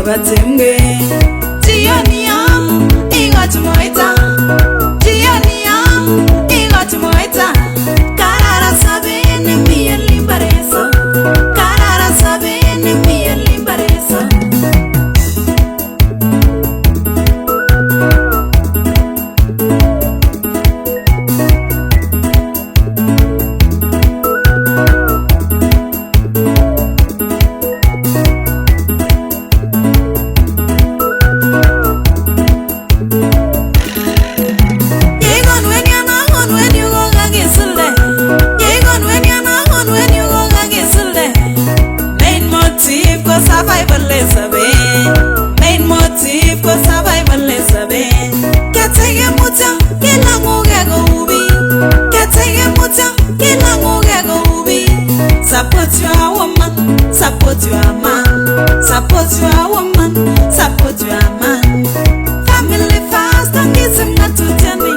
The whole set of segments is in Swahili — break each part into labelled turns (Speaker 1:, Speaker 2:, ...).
Speaker 1: batemge Tionia ingot moita Tionia ingot moita Karara sabene mia limbareso Karara sabene mia limbareso Main motive for survival is a bit. Katege muta, kila ngogego ubi. Katege muta, kila ngogego ubi. Support your woman, support your man. Support your woman, support your man. Family fast and get him not to tell me.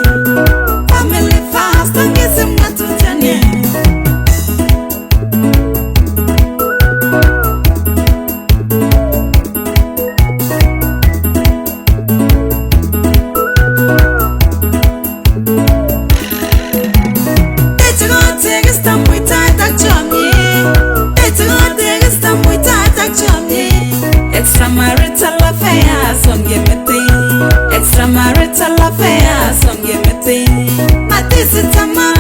Speaker 1: Family fast and get him not to tell me. Extramarital affairs on Gemete. Extramarital affairs on Gemete. Matisitama.